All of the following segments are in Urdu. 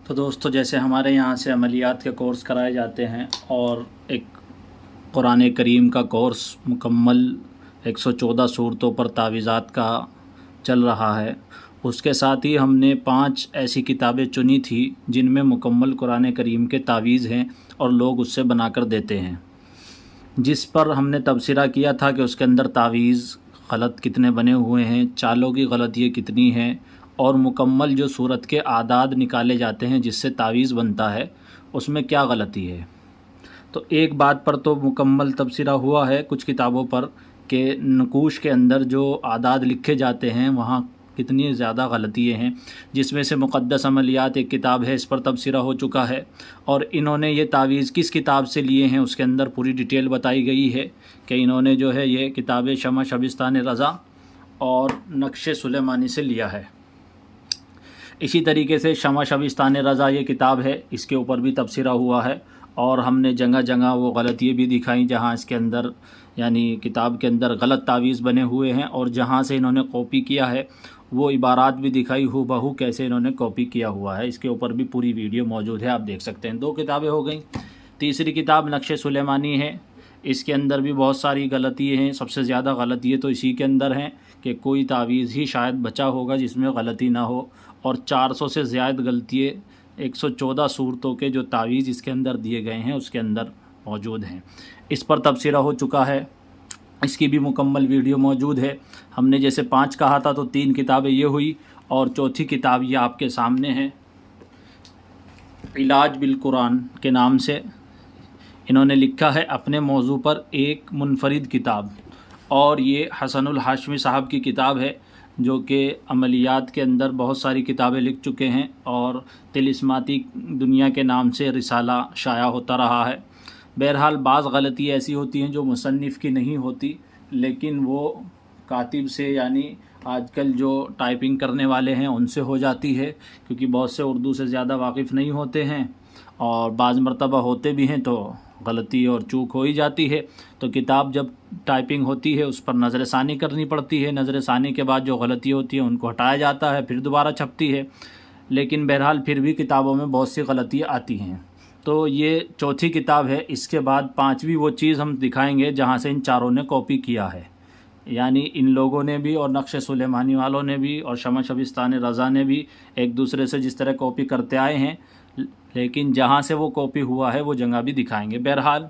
تو دوستو، جیسے ہمارے یہاں سے عملیات کے کورس کرائے جاتے ہیں اور ایک قرآن کریم کا کورس مکمل 114 صورتوں پر تعویذات کا چل رہا ہے، اس کے ساتھ ہی ہم نے 5 ایسی کتابیں چنی تھی جن میں مکمل قرآن کریم کے تعویذ ہیں اور لوگ اس سے بنا کر دیتے ہیں، جس پر ہم نے تبصرہ کیا تھا کہ اس کے اندر تعویذ غلط کتنے بنے ہوئے ہیں، چالوں کی غلطیاں کتنی ہیں، اور مکمل جو صورت کے اعداد نکالے جاتے ہیں جس سے تعویذ بنتا ہے اس میں کیا غلطی ہے۔ تو ایک بات پر تو مکمل تبصرہ ہوا ہے کچھ کتابوں پر کہ نقوش کے اندر جو اعداد لکھے جاتے ہیں وہاں کتنی زیادہ غلطیاں ہیں، جس میں سے مقدس عملیات ایک کتاب ہے، اس پر تبصرہ ہو چکا ہے، اور انہوں نے یہ تعویذ کس کتاب سے لیے ہیں اس کے اندر پوری ڈیٹیل بتائی گئی ہے کہ انہوں نے جو ہے یہ کتاب شمع شبستان رضا اور نقش سلیمانی سے لیا ہے۔ اسی طریقے سے شمع شبستان رضا یہ کتاب ہے، اس کے اوپر بھی تبصرہ ہوا ہے، اور ہم نے جگہ جگہ وہ غلطیاں بھی دکھائیں جہاں اس کے اندر یعنی کتاب کے اندر غلط تعویذ بنے ہوئے ہیں، اور جہاں سے انہوں نے کاپی کیا ہے وہ عبارات بھی دکھائی ہو بہو کیسے انہوں نے کاپی کیا ہوا ہے۔ اس کے اوپر بھی پوری ویڈیو موجود ہے، آپ دیکھ سکتے ہیں۔ 2 کتابیں ہو گئیں۔ تیسری کتاب نقش سلیمانی ہے، اس کے اندر بھی بہت ساری غلطی ہیں۔ سب سے زیادہ غلطی تو اسی کے اندر ہیں کہ کوئی تعویذ ہی شاید بچا ہوگا جس میں غلطی نہ ہو، اور 400 سے زائد غلطیاں 114 صورتوں کے جو تعویذ اس کے اندر دیے گئے ہیں اس کے اندر موجود ہیں۔ اس پر تبصرہ ہو چکا ہے، اس کی بھی مکمل ویڈیو موجود ہے۔ ہم نے جیسے 5 کہا تھا تو 3 کتابیں یہ ہوئی، اور چوتھی کتاب یہ آپ کے سامنے ہے، علاج بالقرآن کے نام سے انہوں نے لکھا ہے اپنے موضوع پر ایک منفرد کتاب، اور یہ حسن الہاشمی صاحب کی کتاب ہے جو کہ عملیات کے اندر بہت ساری کتابیں لکھ چکے ہیں، اور طلسماتی دنیا کے نام سے رسالہ شائع ہوتا رہا ہے۔ بہرحال بعض غلطی ایسی ہوتی ہیں جو مصنف کی نہیں ہوتی، لیکن وہ کاتب سے یعنی آج کل جو ٹائپنگ کرنے والے ہیں ان سے ہو جاتی ہے، کیونکہ بہت سے اردو سے زیادہ واقف نہیں ہوتے ہیں، اور بعض مرتبہ ہوتے بھی ہیں تو غلطی اور چوک ہو ہی جاتی ہے۔ تو کتاب جب ٹائپنگ ہوتی ہے اس پر نظر ثانی کرنی پڑتی ہے، نظر ثانی کے بعد جو غلطی ہوتی ہے ان کو ہٹایا جاتا ہے، پھر دوبارہ چھپتی ہے، لیکن بہرحال پھر بھی کتابوں میں بہت سی غلطیاں آتی ہیں۔ تو یہ چوتھی کتاب ہے۔ اس کے بعد 5ویں وہ چیز ہم دکھائیں گے جہاں سے ان چاروں نے کاپی کیا ہے، یعنی ان لوگوں نے بھی اور نقش سلیمانی والوں نے بھی اور شمع شبستان رضا نے بھی ایک دوسرے سے جس طرح کاپی کرتے آئے ہیں، لیکن جہاں سے وہ کاپی ہوا ہے وہ جگہ بھی دکھائیں گے۔ بہرحال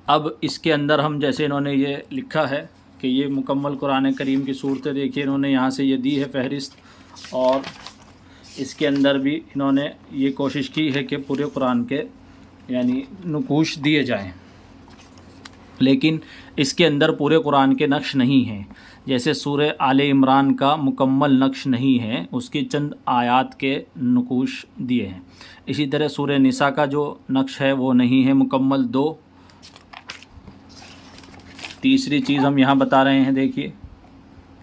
اب اس کے اندر ہم جیسے انہوں نے یہ لکھا ہے کہ یہ مکمل قرآن کریم کی صورتیں دیکھیے، انہوں نے یہاں سے یہ دی ہے فہرست، اور اس کے اندر بھی انہوں نے یہ کوشش کی ہے کہ پورے قرآن کے یعنی نقوش دیے جائیں، لیکن اس کے اندر پورے قرآن کے نقش نہیں ہیں۔ جیسے سورہ آل عمران کا مکمل نقش نہیں ہے، اس کی چند آیات کے نقوش دیے ہیں۔ اسی طرح سورہ نساء کا جو نقش ہے وہ نہیں ہے مکمل 2۔ تیسری چیز ہم یہاں بتا رہے ہیں، دیکھیے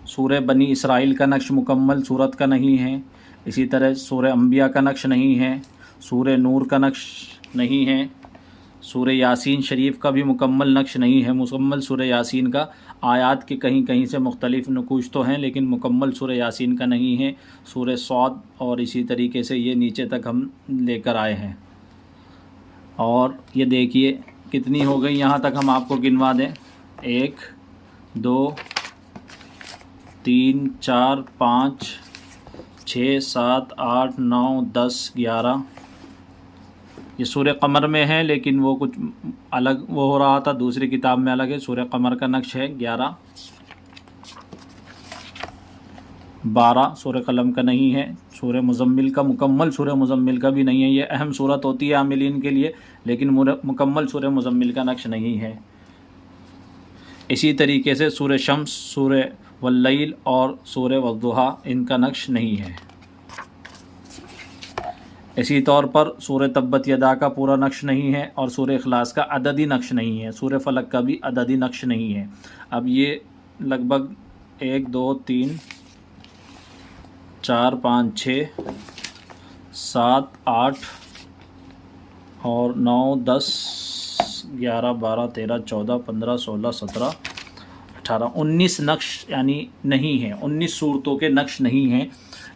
سورہ بنی اسرائیل کا نقش مکمل صورت کا نہیں ہے، اسی طرح سورہ انبیاء کا نقش نہیں ہے، سورہ نور کا نقش نہیں ہے، سورہ یاسین شریف کا بھی مکمل نقش نہیں ہے۔ مکمل سورہ یاسین کا آیات کے کہیں کہیں سے مختلف نقوش تو ہیں لیکن مکمل سورہ یاسین کا نہیں ہے۔ سورہ صاد اور اسی طریقے سے یہ نیچے تک ہم لے کر آئے ہیں، اور یہ دیکھیے کتنی ہو گئی، یہاں تک ہم آپ کو گنوا دیں، 1 2 3 4 5 6 7 8 9 10 11۔ یہ سورہ قمر میں ہے لیکن وہ کچھ الگ وہ ہو رہا تھا، دوسری کتاب میں الگ ہے۔ سورہ قمر کا نقش ہے 11 12۔ سورہ قلم کا نہیں ہے، سورہ مزمل کا مکمل سورہ مزمل کا بھی نہیں ہے۔ یہ اہم صورت ہوتی ہے عاملین کے لیے، لیکن مکمل سورہ مزمل کا نقش نہیں ہے۔ اسی طریقے سے سورہ شمس، سورہ واللیل اور سورہ والضحیٰ ان کا نقش نہیں ہے۔ اسی طور پر سورہ تبت یدا کا پورا نقش نہیں ہے، اور سورہ اخلاص کا عددی نقش نہیں ہے، سورہ فلق کا بھی عددی نقش نہیں ہے۔ اب یہ لگ بھگ 1 2 3 4 5 6 7 8 اور 9 10 11 12 13 14 15 16 17 18 19 نقش یعنی نہیں ہیں، 19 صورتوں کے نقش نہیں ہیں،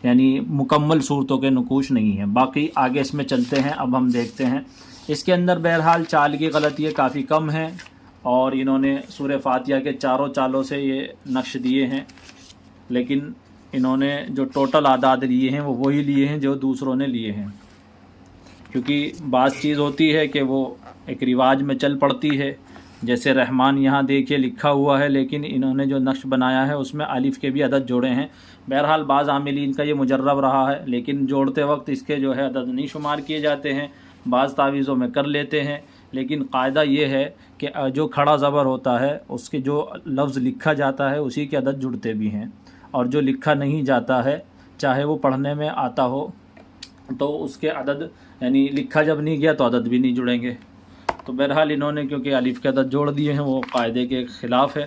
یعنی مکمل صورتوں کے نقوش نہیں ہیں۔ باقی آگے اس میں چلتے ہیں، اب ہم دیکھتے ہیں اس کے اندر بہرحال چال کی غلطیاں کافی کم ہیں، اور انہوں نے سورہ فاتحہ کے چاروں چالوں سے یہ نقش دیے ہیں، لیکن انہوں نے جو ٹوٹل اعداد لیے ہیں وہ وہی لیے ہیں جو دوسروں نے لیے ہیں، کیونکہ بعض چیز ہوتی ہے کہ وہ ایک رواج میں چل پڑتی ہے۔ جیسے رحمان یہاں دیکھیے لکھا ہوا ہے، لیکن انہوں نے جو نقش بنایا ہے اس میں الف کے بھی عدد جوڑے ہیں۔ بہرحال بعض عاملین کا یہ مجرب رہا ہے، لیکن جوڑتے وقت اس کے جو ہے عدد نہیں شمار کیے جاتے ہیں، بعض تعویذوں میں کر لیتے ہیں، لیکن قاعدہ یہ ہے کہ جو کھڑا زبر ہوتا ہے اس کے جو لفظ لکھا جاتا ہے اسی کے عدد جڑتے بھی ہیں، اور جو لکھا نہیں جاتا ہے چاہے وہ پڑھنے میں آتا ہو تو اس کے عدد یعنی لکھا جب نہیں گیا تو عدد بھی نہیں جڑیں گے۔ تو بہرحال انہوں نے کیونکہ الف کے عدد جوڑ دیے ہیں وہ قاعدے کے خلاف ہے،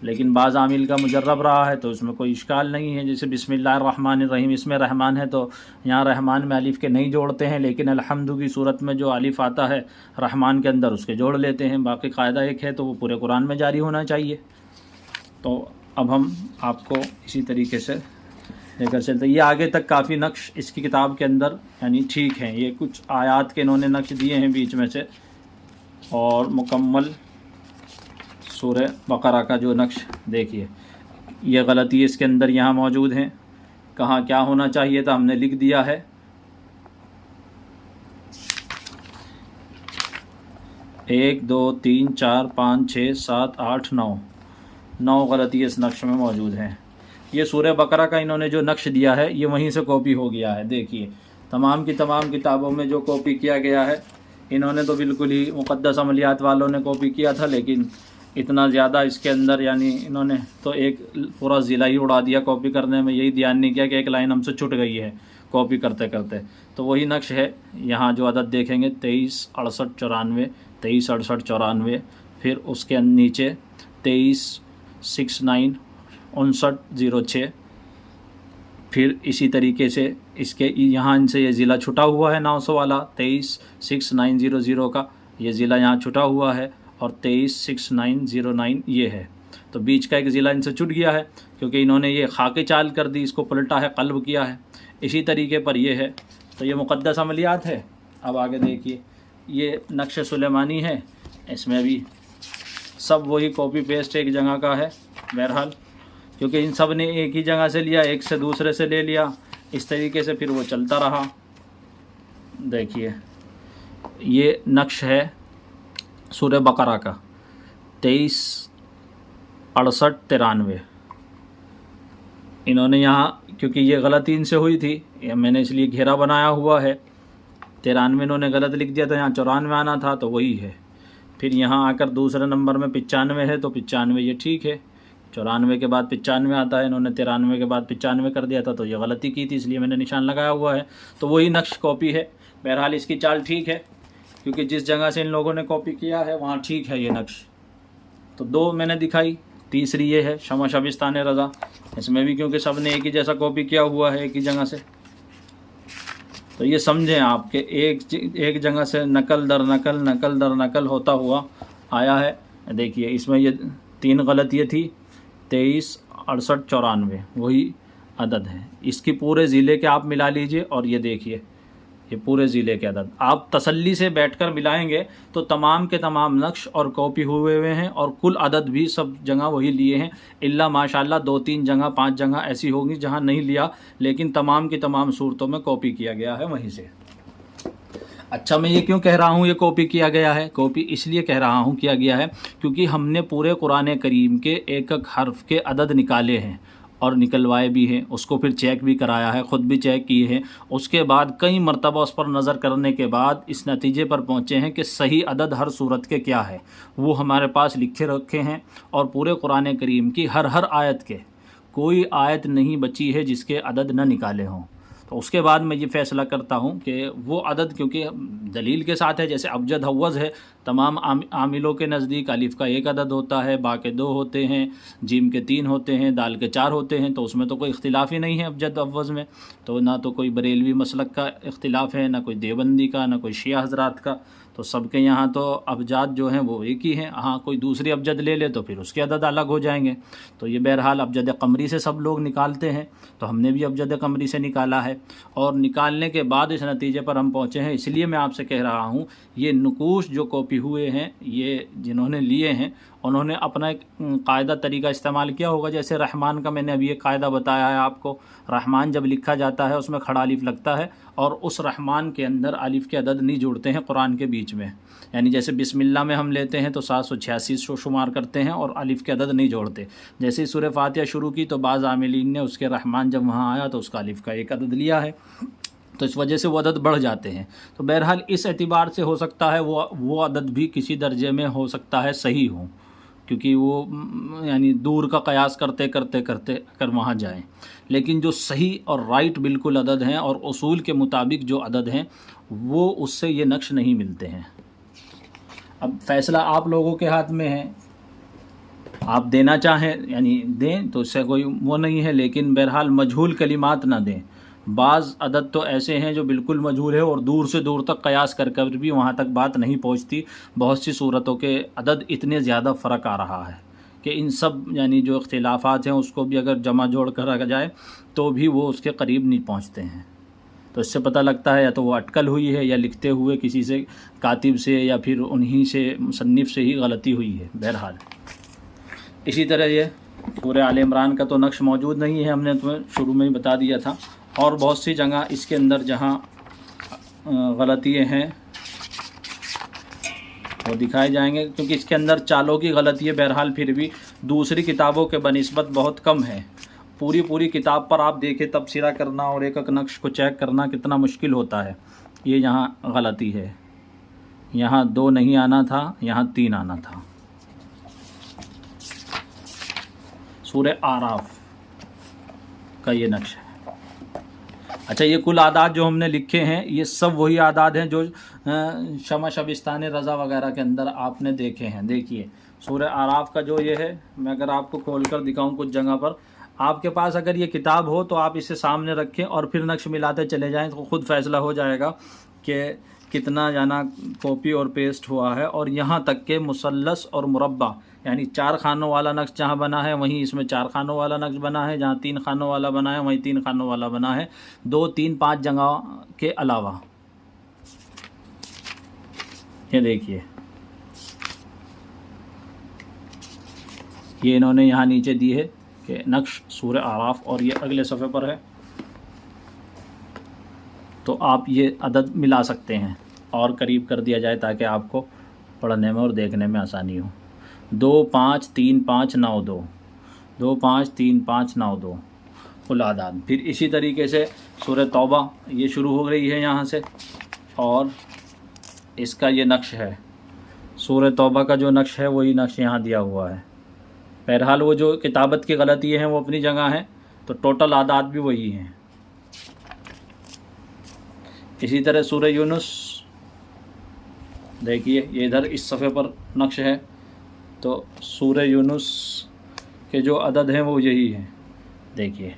لیکن بعض عامل کا مجرب رہا ہے تو اس میں کوئی اشکال نہیں ہے۔ جیسے بسم اللہ الرحمن الرحیم، اس میں رحمان ہے تو یہاں رحمان میں الف کے نہیں جوڑتے ہیں، لیکن الحمد کی صورت میں جو الف آتا ہے رحمان کے اندر اس کے جوڑ لیتے ہیں۔ باقی قاعدہ ایک ہے تو وہ پورے قرآن میں جاری ہونا چاہیے۔ تو اب ہم آپ کو اسی طریقے سے لے کر چلتے ہیں۔ یہ آگے تک کافی نقش اس کی کتاب کے اندر یعنی ٹھیک ہیں، یہ کچھ آیات کے انہوں نے نقش دیے ہیں بیچ میں سے، اور مکمل سورہ بقرہ کا جو نقش دیکھیے یہ غلطی اس کے اندر یہاں موجود ہیں، کہاں کیا ہونا چاہیے تھا ہم نے لکھ دیا ہے۔ 1 2 3 4 5 6 7 8 9 غلطی اس نقش میں موجود ہیں۔ یہ سورہ بقرہ کا انہوں نے جو نقش دیا ہے یہ وہیں سے کاپی ہو گیا ہے۔ دیکھیے تمام کی تمام کتابوں میں جو کاپی کیا گیا ہے انہوں نے تو بالکل ہی مقدس عملیات والوں نے کاپی کیا تھا، لیکن اتنا زیادہ اس کے اندر یعنی انہوں نے تو ایک پورا ضلع ہی اڑا دیا کاپی کرنے میں، یہی دھیان نہیں کیا کہ ایک لائن ہم سے چھٹ گئی ہے کاپی کرتے کرتے۔ تو وہی نقش ہے، یہاں جو عدد دیکھیں گے 23 68 94 23 68 94، پھر اس کے نیچے 23 69 59 06، پھر اسی طریقے سے اس کے یہاں ان سے یہ ضلع چھٹا ہوا ہے 900 والا 23 6900 کا، یہ ضلع یہاں چھٹا ہوا ہے، اور 23 6909 یہ ہے۔ تو بیچ کا ایک ضلع ان سے چھٹ گیا ہے کیونکہ انہوں نے یہ خاکی چال کر دی، اس کو پلٹا ہے، قلب کیا ہے۔ اسی طریقے پر یہ ہے، تو یہ مقدس عملیات ہے۔ اب آگے دیکھیے یہ نقش سلیمانی ہے، اس میں بھی سب وہی کاپی پیسٹ ایک جگہ کا ہے۔ بہرحال کیونکہ ان سب نے ایک ہی جگہ سے لیا، ایک سے دوسرے سے لے لیا، اس طریقے سے پھر وہ چلتا رہا۔ دیکھیے یہ نقش ہے سورہ بقرہ کا 23 68 93۔ انہوں نے یہاں کیونکہ یہ غلطی ان سے ہوئی تھی، میں نے اس لیے گھیرا بنایا ہوا ہے، 93 انہوں نے غلط لکھ دیا تھا، یہاں 94 آنا تھا تو وہی ہے۔ پھر یہاں آ کر دوسرے نمبر میں 95 ہے تو 95 یہ ٹھیک ہے، 94 کے بعد 95 آتا ہے، انہوں نے 93 کے بعد 95 کر دیا تھا تو یہ غلطی کی تھی، اس لیے میں نے نشان لگایا ہوا ہے۔ تو وہی نقش کاپی ہے، بہرحال اس کی چال ٹھیک ہے کیونکہ جس جگہ سے ان لوگوں نے کاپی کیا ہے وہاں ٹھیک ہے یہ نقش۔ تو 2 میں نے دکھائی، تیسری یہ ہے شمع شبستان رضا، اس میں بھی کیونکہ سب نے ایک ہی جیسا کاپی کیا ہوا ہے ایک ہی جگہ سے، تو یہ سمجھیں آپ کہ ایک جگہ سے نقل در نقل نقل در نقل ہوتا ہوا آیا ہے۔ دیکھیے اس میں یہ 3 غلطیاں تھی، 23 68 94 وہی عدد ہے۔ اس کی پورے ضلع کے آپ ملا لیجئے اور یہ دیکھیے یہ پورے ضلع کے عدد آپ تسلی سے بیٹھ کر ملائیں گے تو تمام کے تمام نقش اور کاپی ہوئے ہیں، اور کل عدد بھی سب جگہ وہی لیے ہیں، الا ماشاءاللہ 2-3 جگہ 5 جگہ ایسی ہوگی جہاں نہیں لیا، لیکن تمام کی تمام صورتوں میں کاپی کیا گیا ہے وہیں سے۔ اچھا میں یہ کیوں کہہ رہا ہوں یہ کاپی کیا گیا ہے؟ کاپی اس لیے کہہ رہا ہوں کیا گیا ہے کیونکہ ہم نے پورے قرآن کریم کے ایک ایک حرف کے عدد نکالے ہیں اور نکلوائے بھی ہیں، اس کو پھر چیک بھی کرایا ہے، خود بھی چیک کیے ہیں، اس کے بعد کئی مرتبہ اس پر نظر کرنے کے بعد اس نتیجے پر پہنچے ہیں کہ صحیح عدد ہر صورت کے کیا ہے، وہ ہمارے پاس لکھے رکھے ہیں، اور پورے قرآن کریم کی ہر آیت کے کوئی آیت نہیں بچی ہے جس کے عدد نہ نکالے ہوں۔ تو اس کے بعد میں یہ فیصلہ کرتا ہوں کہ وہ عدد کیونکہ دلیل کے ساتھ ہے، جیسے ابجد حوض ہے تمام عاملوں کے نزدیک الف کا 1 عدد ہوتا ہے، با کے 2 ہوتے ہیں، جیم کے 3 ہوتے ہیں، دال کے 4 ہوتے ہیں، تو اس میں تو کوئی اختلاف ہی نہیں ہے ابجد افوز میں، تو نہ تو کوئی بریلوی مسلک کا اختلاف ہے، نہ کوئی دیوبندی کا، نہ کوئی شیعہ حضرات کا، تو سب کے یہاں تو ابجاد جو ہیں وہ ایک ہی ہیں۔ ہاں کوئی دوسری ابجد لے لے تو پھر اس کے عدد الگ ہو جائیں گے، تو یہ بہرحال ابجد قمری سے سب لوگ نکالتے ہیں، تو ہم نے بھی ابجد قمری سے نکالا ہے، اور نکالنے کے بعد اس نتیجے پر ہم پہنچے ہیں۔ اس لیے میں آپ سے کہہ رہا ہوں یہ نقوش جو کاپی ہوئے ہیں، یہ جنہوں نے لیے ہیں انہوں نے اپنا ایک قاعدہ طریقہ استعمال کیا ہوگا، جیسے رحمان کا میں نے ابھی ایک قاعدہ بتایا ہے آپ کو، رحمان جب لکھا جاتا ہے اس میں کھڑا الف لگتا ہے، اور اس رحمان کے اندر الف کے عدد نہیں جوڑتے ہیں قرآن کے بیچ میں، یعنی جیسے بسم اللہ میں ہم لیتے ہیں تو 786 شمار کرتے ہیں اور الف کے عدد نہیں جوڑتے، جیسے سورہ فاتحہ شروع کی تو بعض عاملین نے اس کے رحمان جب وہاں آیا تو اس کا الف کا 1 عدد لیا ہے، تو اس وجہ سے وہ عدد بڑھ جاتے ہیں۔ تو بہرحال اس اعتبار سے ہو سکتا ہے وہ عدد بھی کسی درجے میں ہو سکتا ہے صحیح ہوں، کیونکہ وہ یعنی دور کا قیاس کرتے اگر وہاں جائیں، لیکن جو صحیح اور رائٹ بالکل عدد ہیں اور اصول کے مطابق جو عدد ہیں وہ اس سے یہ نقش نہیں ملتے ہیں۔ اب فیصلہ آپ لوگوں کے ہاتھ میں ہے، آپ دینا چاہیں یعنی دیں تو اس سے کوئی وہ نہیں ہے، لیکن بہرحال مجہول کلمات نہ دیں۔ بعض عدد تو ایسے ہیں جو بالکل مجہول ہے اور دور سے دور تک قیاس کر بھی وہاں تک بات نہیں پہنچتی، بہت سی صورتوں کے عدد اتنے زیادہ فرق آ رہا ہے کہ ان سب یعنی جو اختلافات ہیں اس کو بھی اگر جمع جوڑ کر رکھا جائے تو بھی وہ اس کے قریب نہیں پہنچتے ہیں۔ تو اس سے پتہ لگتا ہے یا تو وہ اٹکل ہوئی ہے یا لکھتے ہوئے کسی سے کاتب سے یا پھر انہی سے مصنف سے ہی غلطی ہوئی ہے۔ بہرحال اسی طرح یہ سورہ آل عمران کا تو نقش موجود نہیں ہے، ہم نے تمہیں شروع میں ہی بتا دیا تھا، اور بہت سی جگہ اس کے اندر جہاں غلطیاں ہیں وہ دکھائے جائیں گے، کیونکہ اس کے اندر چالوں کی غلطی ہے، بہرحال پھر بھی دوسری کتابوں کے بنسبت بہت کم ہے۔ پوری کتاب پر آپ دیکھیں تبصرہ کرنا اور ایک نقش کو چیک کرنا کتنا مشکل ہوتا ہے۔ یہ یہاں غلطی ہے، یہاں 2 نہیں آنا تھا، یہاں 3 آنا تھا۔ سورہ اعراف کا یہ نقش ہے۔ اچھا، یہ کل اعداد جو ہم نے لکھے ہیں یہ سب وہی اعداد ہیں جو شمع شبستان رضا وغیرہ کے اندر آپ نے دیکھے ہیں۔ دیکھیے سورہ اعراف کا جو یہ ہے، میں اگر آپ کو کھول کر دکھاؤں کچھ جگہ پر، آپ کے پاس اگر یہ کتاب ہو تو آپ اسے سامنے رکھیں اور پھر نقش ملاتے چلے جائیں تو خود فیصلہ ہو جائے گا کہ کتنا جانا کاپی اور پیسٹ ہوا ہے۔ اور یہاں تک کہ مثلث اور مربع یعنی 4 خانوں والا نقش جہاں بنا ہے وہیں اس میں 4 خانوں والا نقش بنا ہے، جہاں 3 خانوں والا بنا ہے وہیں 3 خانوں والا بنا ہے، 2 3 5 جگہ کے علاوہ۔ یہ دیکھیے، یہ انہوں نے یہاں نیچے دی ہے کہ نقش سورہ اعراف، اور یہ اگلے صفحے پر ہے، تو آپ یہ عدد ملا سکتے ہیں اور قریب کر دیا جائے تاکہ آپ کو پڑھنے میں اور دیکھنے میں آسانی ہو۔ 2 5 3 5 9 2 2 5 3 5 9 2 کل اعداد۔ پھر اسی طریقے سے سورہ توبہ یہ شروع ہو رہی ہے یہاں سے، اور اس کا یہ نقش ہے، سورہ توبہ کا جو نقش ہے وہی نقش یہاں دیا ہوا ہے۔ بہرحال وہ جو کتابت کی غلطی ہیں وہ اپنی جگہ ہیں، تو ٹوٹل اعداد بھی وہی ہیں۔ اسی طرح سورہ یونس دیکھیے، یہ ادھر اس صفحے پر نقش ہے، تو سورہ یونس کے جو عدد ہیں وہ یہی ہیں۔ دیکھیے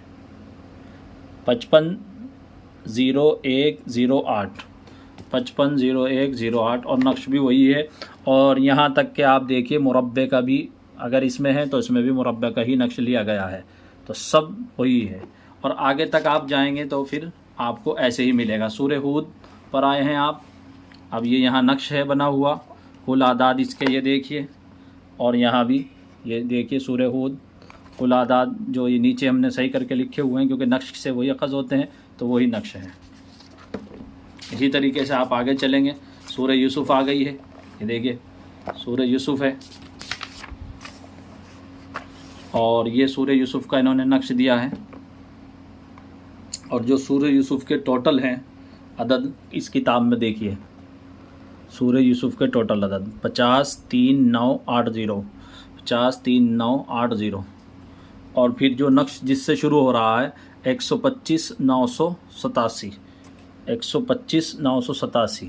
550108 550108، اور نقش بھی وہی ہے، اور یہاں تک کہ آپ دیکھیے مربع کا بھی اگر اس میں ہے تو اس میں بھی مربع کا ہی نقش لیا گیا ہے، تو سب وہی ہے۔ اور آگے تک آپ جائیں گے تو پھر آپ کو ایسے ہی ملے گا۔ سورہ ہود پر آئے ہیں آپ، اب یہ یہاں نقش ہے بنا ہوا، کل اعداد اس کے یہ دیکھیے، اور یہاں بھی یہ دیکھیے سورہ ہود کل اعداد جو یہ نیچے ہم نے صحیح کر کے لکھے ہوئے ہیں کیونکہ نقش سے وہی اخذ ہوتے ہیں، تو وہی نقش ہے۔ اسی طریقے سے آپ آگے چلیں گے، سورہ یوسف آ گئی ہے، یہ دیکھیے سورہ یوسف ہے، اور یہ سورہ یوسف کا انہوں نے نقش دیا ہے، اور جو سورہ یوسف کے ٹوٹل ہیں عدد اس کتاب میں دیکھیے، سورہ یوسف کے ٹوٹل عدد 503980 503980، اور پھر جو نقش جس سے شروع ہو رہا ہے 125987 125987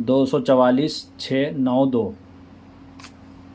244,692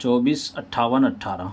24, 58, 18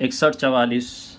61, 44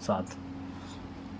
7।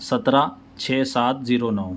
17,6709,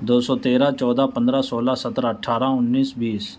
213, 14, 15, 16, 17, 18, 19, 20,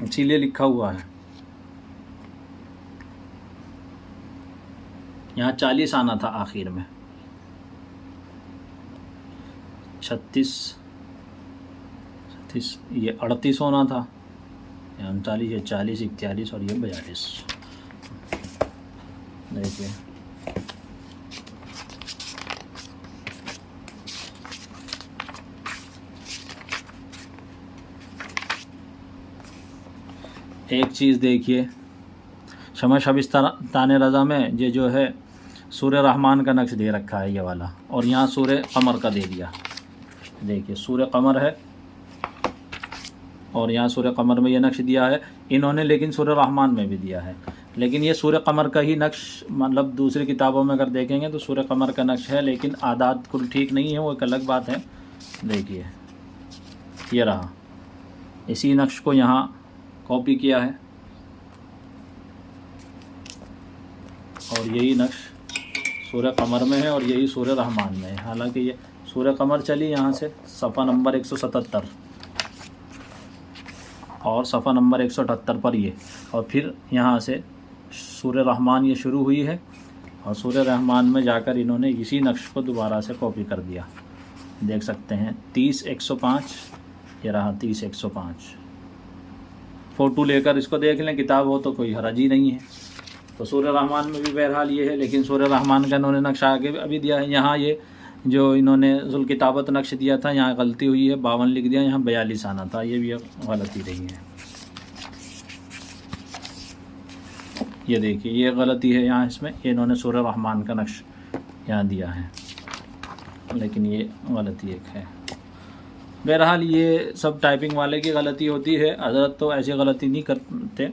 اسی لیے لکھا ہوا ہے. یہاں 40 آنا تھا آخر میں، 36 یہ 38 ہونا تھا، 39 یہ 40 41 اور یہ 42. دیکھیے ایک چیز دیکھیے، شمع شبستان رضا میں یہ جو ہے سورہ رحمان کا نقش دے رکھا ہے یہ والا، اور یہاں سورہ قمر کا دے دیا. دیکھیے سورہ قمر ہے اور یہاں سورہ قمر میں یہ نقش دیا ہے انہوں نے، لیکن سورہ رحمان میں بھی دیا ہے. لیکن یہ سورہ قمر کا ہی نقش، مطلب دوسری کتابوں میں اگر دیکھیں گے تو سورہ قمر کا نقش ہے، لیکن اعداد کل ٹھیک نہیں ہے، وہ ایک الگ بات ہے. دیکھیے یہ رہا، اسی نقش کو یہاں کاپی کیا ہے اور یہی نقش سورہ قمر میں ہے اور یہی سورہ رحمان میں ہے. حالانکہ یہ سورہ قمر چلی یہاں سے صفحہ نمبر 177 اور صفحہ نمبر 178 پر یہ، اور پھر یہاں سے سورہ رحمان یہ شروع ہوئی ہے اور سورہ رحمان میں جا کر انہوں نے اسی نقش کو دوبارہ سے کاپی کر دیا. دیکھ سکتے ہیں 30-105 یہ رہا 30-105. فوٹو لے کر اس کو دیکھ لیں، کتاب ہو تو کوئی حرج ہی نہیں ہے. تو سورہ رحمان میں بھی بہرحال یہ ہے، لیکن سورہ رحمان کا انہوں نے نقش آگے ابھی دیا ہے. یہاں یہ جو انہوں نے ذوالکتابت نقش دیا تھا یہاں غلطی ہوئی ہے، 52 لکھ دیا، یہاں 42 آنا تھا، یہ بھی غلطی رہی ہے. یہ دیکھیے یہ غلطی ہے یہاں، اس میں انہوں نے سورہ رحمان کا نقش یہاں دیا ہے، لیکن یہ غلطی ایک ہے. بہرحال یہ سب ٹائپنگ والے کی غلطی ہوتی ہے، حضرت تو ایسی غلطی نہیں کرتے.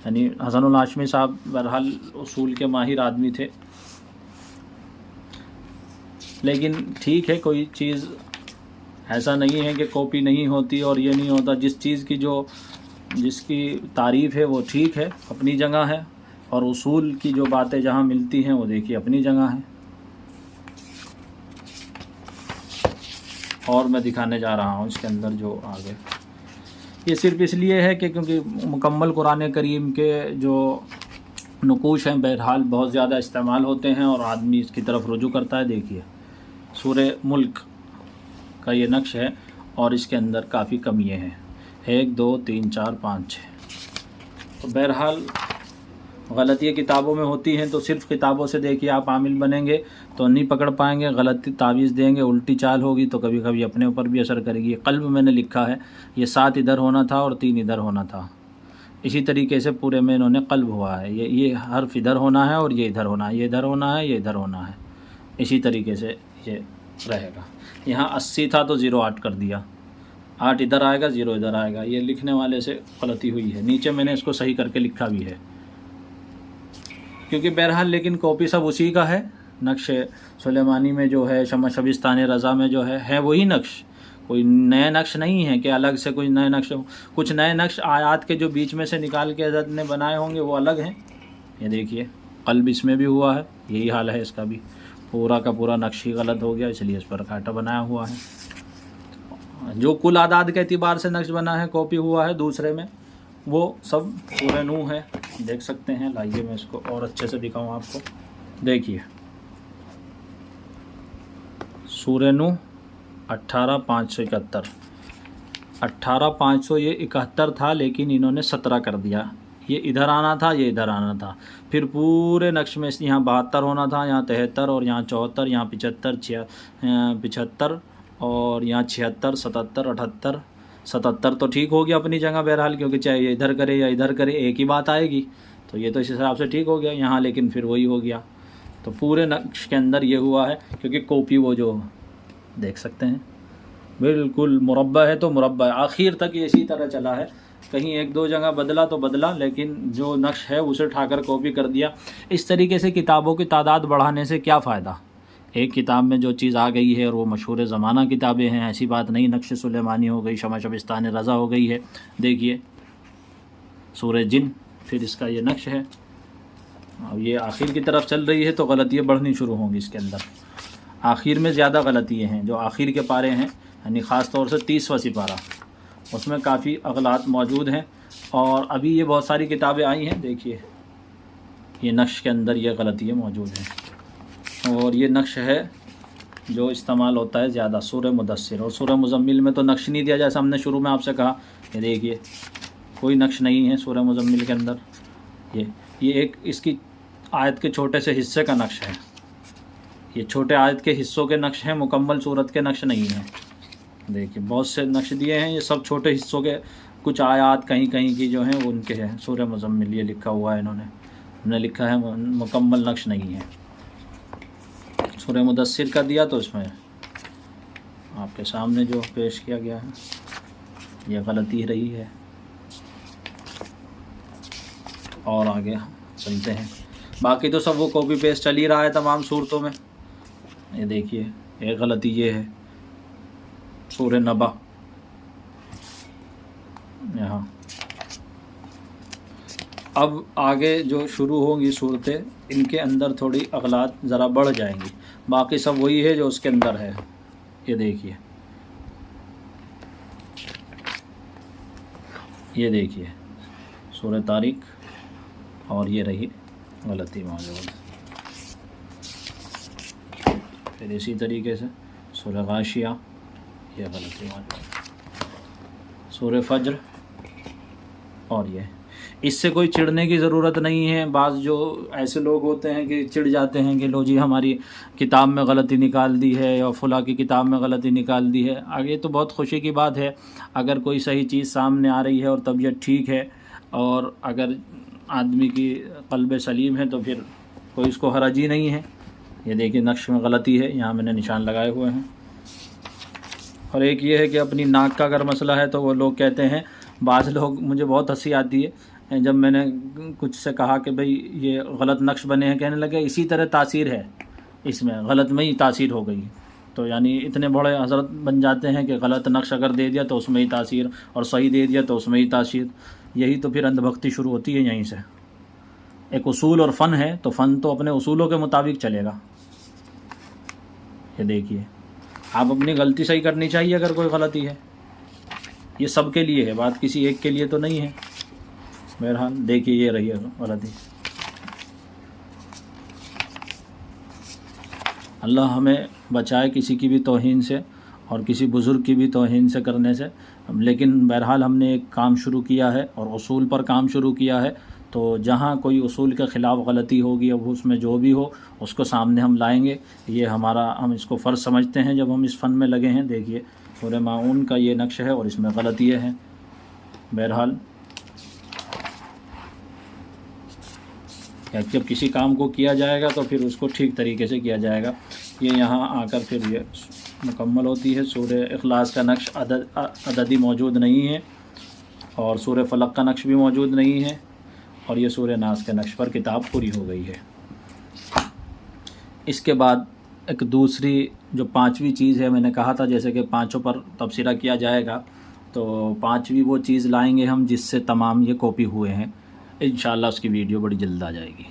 یعنی حسن الہاشمی صاحب بہرحال اصول کے ماہر آدمی تھے، لیکن ٹھیک ہے کوئی چیز ایسا نہیں ہے کہ کاپی نہیں ہوتی اور یہ نہیں ہوتا. جس چیز کی جس کی تعریف ہے وہ ٹھیک ہے، اپنی جگہ ہے، اور اصول کی جو باتیں جہاں ملتی ہیں وہ دیکھیے اپنی جگہ ہیں. اور میں دکھانے جا رہا ہوں اس کے اندر جو آگے، یہ صرف اس لیے ہے کہ کیونکہ مکمل قرآن کریم کے جو نقوش ہیں بہرحال بہت زیادہ استعمال ہوتے ہیں اور آدمی اس کی طرف رجوع کرتا ہے. دیکھیے سورہ ملک کا یہ نقش ہے اور اس کے اندر کافی کمیاں ہیں، 1 2 3 4 5 6. تو بہرحال غلطیاں کتابوں میں ہوتی ہیں، تو صرف کتابوں سے دیکھیے آپ عامل بنیں گے تو نہیں پکڑ پائیں گے، غلطی تعویذ دیں گے، الٹی چال ہوگی تو کبھی کبھی اپنے اوپر بھی اثر کرے گی. قلب میں نے لکھا ہے یہ 7 ادھر ہونا تھا اور 3 ادھر ہونا تھا. اسی طریقے سے پورے میں انہوں نے قلب ہوا ہے، یہ حرف ادھر ہونا ہے اور یہ ادھر ہونا ہے، یہ ادھر ہونا ہے، یہ ادھر ہونا ہے. اسی طریقے سے یہ رہے گا. یہاں 80 تھا تو 08 کر دیا، 8 ادھر آئے گا 0 ادھر آئے گا. یہ لکھنے والے سے غلطی ہوئی ہے. نیچے میں نے اس کو صحیح کر کے لکھا بھی ہے، کیونکہ بہرحال لیکن کاپی سب اسی کا ہے. نقش سلیمانی میں جو ہے، شمع شبستان رضا میں جو ہے وہی نقش، کوئی نئے نقش نہیں ہے کہ الگ سے کوئی نئے نقش. کچھ نئے نقش آیات کے جو بیچ میں سے نکال کے حضرت نے بنائے ہوں گے وہ الگ ہیں. یہ دیکھیے قلب اس میں بھی ہوا ہے، یہی حال ہے اس کا بھی، پورا کا پورا نقش ہی غلط ہو گیا، اس لیے اس پر کانٹا بنایا ہوا ہے. جو کل اعداد کے اعتبار سے نقش بنا ہے کاپی ہوا ہے دوسرے میں، وہ سب سورہ نوح ہے. دیکھ سکتے ہیں، لائیے میں اس کو اور اچھے سے دکھاؤں آپ کو. دیکھیے سورہ نوح 18,571، 18,500 یہ 71 تھا لیکن انہوں نے 17 کر دیا. یہ ادھر آنا تھا، یہ ادھر آنا تھا. پھر پورے نقش میں یہاں 72 ہونا تھا، یہاں 73 اور یہاں 74، یہاں 75 اور یہاں 76 77 78. 77 تو ٹھیک ہو گیا اپنی جگہ بہرحال، کیونکہ چاہے یہ ادھر کرے یا ادھر کرے ایک ہی بات آئے گی، تو یہ تو اس حساب سے ٹھیک ہو گیا یہاں. لیکن پھر وہی ہو گیا. تو پورے نقش کے اندر یہ ہوا ہے، کیونکہ کاپی وہ جو دیکھ سکتے ہیں بالکل مربع ہے تو مربع ہے، آخر تک یہ اسی طرح چلا ہے. کہیں 1-2 جگہ بدلا تو بدلا، لیکن جو نقش ہے اسے اٹھا کر کاپی کر دیا. اس طریقے سے کتابوں کی تعداد بڑھانے سے کیا فائدہ؟ ایک کتاب میں جو چیز آ گئی ہے اور وہ مشہور زمانہ کتابیں ہیں، ایسی بات نہیں. نقش سلیمانی ہو گئی، شمع شبستان رضا ہو گئی ہے. دیکھیے سورہ جن، پھر اس کا یہ نقش ہے. اب یہ آخر کی طرف چل رہی ہے تو غلطیاں بڑھنی شروع ہوں گی اس کے اندر. آخر میں زیادہ غلطیاں ہیں، جو آخر کے پارے ہیں، یعنی خاص طور سے 30واں سپارہ، اس میں کافی اغلاط موجود ہیں اور ابھی یہ بہت ساری کتابیں آئی ہیں، دیکھیے یہ نقش کے اندر یہ غلطیاں موجود ہیں، اور یہ نقش ہے جو استعمال ہوتا ہے زیادہ سورہ مدثر، اور سورہ مزمل میں تو نقش نہیں دیا جیسا ہم نے شروع میں آپ سے کہا۔ یہ دیکھیے کوئی نقش نہیں ہے سورہ مزمل کے اندر، یہ ایک اس کی آیت کے چھوٹے سے حصے کا نقش ہے، یہ چھوٹے آیت کے حصوں کے نقش ہیں، مکمل صورت کے نقش نہیں ہیں۔ دیکھیے بہت سے نقش دیے ہیں، یہ سب چھوٹے حصوں کے، کچھ آیات کہیں کہیں کی جو ہیں وہ ان کے ہیں۔ سورہ مزمل یہ لکھا ہوا ہے، انہوں نے لکھا ہے مکمل نقش نہیں ہے۔ سورہ مدثر کا دیا تو اس میں آپ کے سامنے جو پیش کیا گیا ہے یہ غلطی رہی ہے۔ اور آگے چلتے ہیں، باقی تو سب وہ کاپی پیسٹ چل ہی رہا ہے تمام صورتوں میں۔ یہ دیکھیے ایک غلطی یہ ہے سورہ نبا، یہاں اب آگے جو شروع ہوں گی صورتیں ان کے اندر تھوڑی اغلاط ذرا بڑھ جائیں گی، باقی سب وہی ہے جو اس کے اندر ہے۔ یہ دیکھیے سورہ طارق، اور یہ رہی غلطی موجود۔ پھر اسی طریقے سے سورہ غاشیہ، یہ غلطی موجود، سورہ فجر، اور یہ اس سے کوئی چڑھنے کی ضرورت نہیں ہے۔ بعض جو ایسے لوگ ہوتے ہیں کہ چڑھ جاتے ہیں کہ لو جی ہماری کتاب میں غلطی نکال دی ہے، یا فلاں کی کتاب میں غلطی نکال دی ہے۔ آگے تو بہت خوشی کی بات ہے اگر کوئی صحیح چیز سامنے آ رہی ہے اور طبیعت ٹھیک ہے، اور اگر آدمی کی قلب سلیم ہے تو پھر کوئی اس کو حرج ہی نہیں ہے۔ یہ دیکھیے نقش میں غلطی ہے، یہاں میں نے نشان لگائے ہوئے ہیں۔ اور ایک یہ ہے کہ اپنی ناک کا اگر مسئلہ ہے تو وہ لوگ کہتے ہیں، بعض لوگ، مجھے بہت ہنسی آتی ہے جب میں نے کچھ سے کہا کہ بھئی یہ غلط نقش بنے ہیں، کہنے لگے اسی طرح تاثیر ہے، اس میں غلط میں ہی تاثیر ہو گئی۔ تو یعنی اتنے بڑے حضرت بن جاتے ہیں کہ غلط نقش اگر دے دیا تو اس میں ہی تاثیر، اور صحیح دے دیا تو اس میں ہی تاثیر۔ یہی تو پھر اندھ بھکتی شروع ہوتی ہے یہیں سے۔ ایک اصول اور فن ہے تو فن تو اپنے اصولوں کے مطابق چلے گا۔ یہ دیکھیے آپ اپنی غلطی صحیح کرنی چاہیے اگر کوئی غلطی ہے، یہ سب کے لیے ہے، بات کسی ایک کے لیے تو نہیں ہے۔ بہرحال دیکھیے یہ رہی ہے غلطی۔ اللہ ہمیں بچائے کسی کی بھی توہین سے اور کسی بزرگ کی بھی توہین سے کرنے سے۔ لیکن بہرحال ہم نے ایک کام شروع کیا ہے اور اصول پر کام شروع کیا ہے، تو جہاں کوئی اصول کے خلاف غلطی ہوگی، اب اس میں جو بھی ہو اس کو سامنے ہم لائیں گے۔ یہ ہم اس کو فرض سمجھتے ہیں جب ہم اس فن میں لگے ہیں۔ دیکھیے سورہ ماعون کا یہ نقش ہے اور اس میں غلطیاں ہیں۔ بہرحال جب کسی کام کو کیا جائے گا تو پھر اس کو ٹھیک طریقے سے کیا جائے گا۔ یہ یہاں آ کر پھر یہ مکمل ہوتی ہے۔ سورہ اخلاص کا نقش عددی موجود نہیں ہے، اور سورہ فلق کا نقش بھی موجود نہیں ہے، اور یہ سورہ ناس کے نقش پر کتاب پوری ہو گئی ہے۔ اس کے بعد ایک دوسری جو پانچویں چیز ہے، میں نے کہا تھا جیسے کہ پانچوں پر تبصرہ کیا جائے گا، تو پانچویں وہ چیز لائیں گے ہم جس سے تمام یہ کاپی ہوئے ہیں۔ انشاءاللہ اس کی ویڈیو بڑی جلد آ جائے گی۔